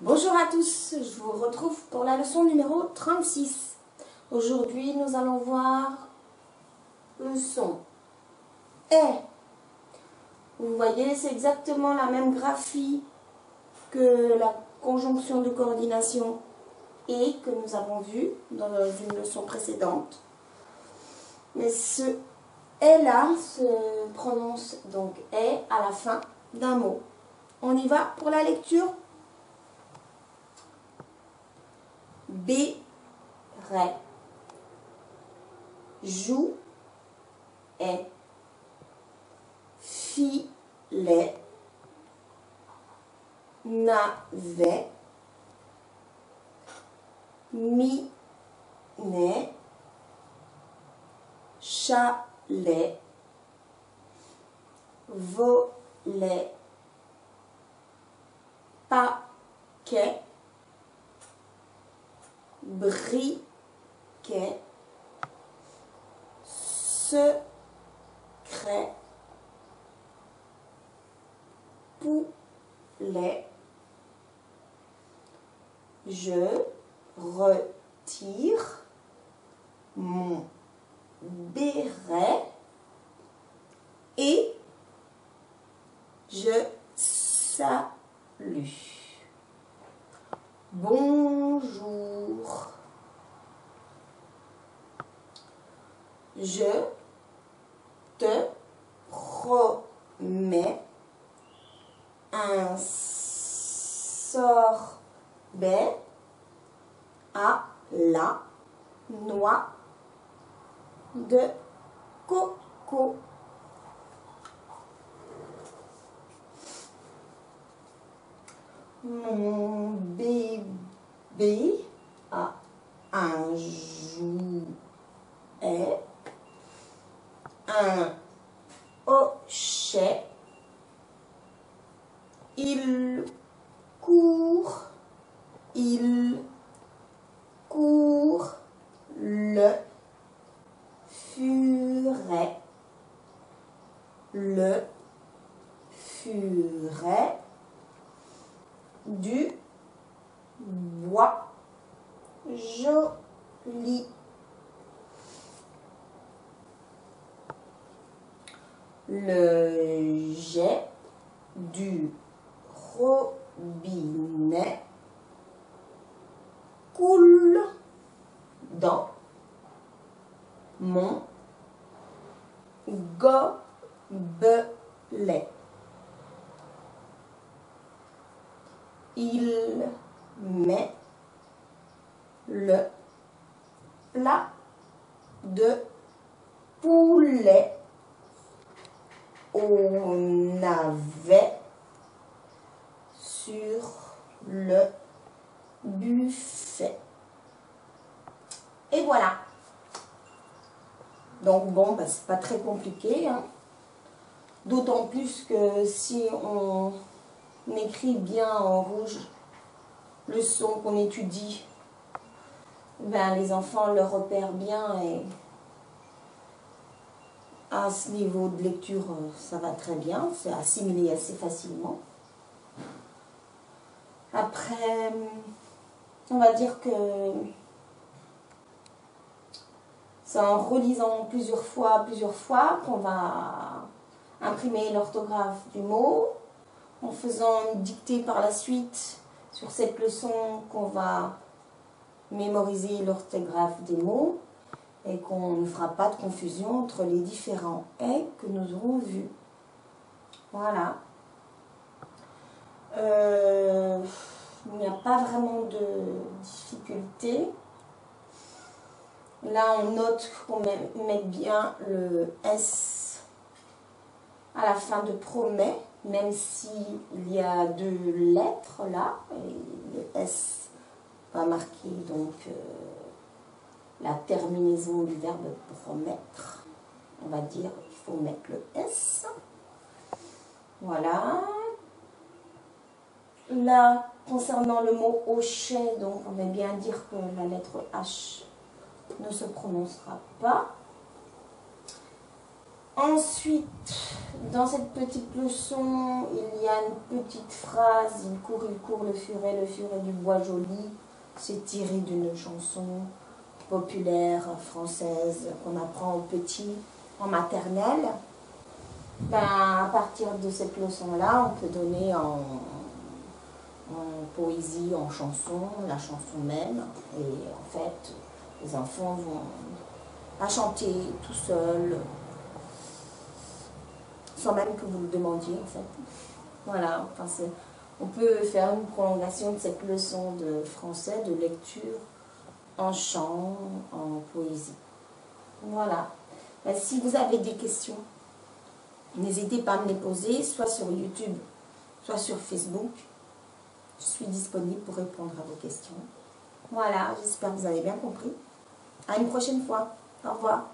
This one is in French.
Bonjour à tous, je vous retrouve pour la leçon numéro 36. Aujourd'hui, nous allons voir le son est. Vous voyez, c'est exactement la même graphie que la conjonction de coordination et que nous avons vu dans une leçon précédente. Mais ce est-là se prononce donc est à la fin d'un mot. On y va pour la lecture. Béret, jouet, filet, navet, minet, chalet, volet, paquet, briquet, secret, poulet, je retire mon béret et je salue. Bonjour. Je te promets un sorbet à la noix de coco. Mon bébé a un jouet, un hochet, il court, le furet, du bois joli. Le jet du robinet coule dans mon gobelet. Il met le plat de poulet au navet sur le buffet. Et voilà. Donc bon, bah, c'est pas très compliqué, hein. D'autant plus que si on écrit bien en rouge le son qu'on étudie, ben, les enfants le repèrent bien et à ce niveau de lecture, ça va très bien, c'est assimilé assez facilement. Après, on va dire que c'est en relisant plusieurs fois qu'on va imprimer l'orthographe du mot, en faisant une dictée par la suite sur cette leçon qu'on va mémoriser l'orthographe des mots et qu'on ne fera pas de confusion entre les différents « et » que nous aurons vus. Voilà. Il n'y a pas vraiment de difficulté. Là, on note qu'on met bien le S à la fin de promet, même s'il y a deux lettres là. Et le S va marquer donc la terminaison du verbe promettre. On va dire qu'il faut mettre le S. Voilà. Là, concernant le mot hochet, donc on va bien dire que la lettre H ne se prononcera pas. Ensuite, dans cette petite leçon, il y a une petite phrase. Il court, le furet du bois joli. C'est tiré d'une chanson populaire française qu'on apprend aux petits en maternelle. Ben, à partir de cette leçon-là, on peut donner en poésie, en chanson, la chanson même. Et en fait, les enfants vont la chanter tout seuls, sans même que vous le demandiez en fait. Voilà, enfin, on peut faire une prolongation de cette leçon de français, de lecture, en chant, en poésie. Voilà. Ben, si vous avez des questions, n'hésitez pas à me les poser, soit sur YouTube, soit sur Facebook. Je suis disponible pour répondre à vos questions. Voilà, j'espère que vous avez bien compris. À une prochaine fois. Au revoir.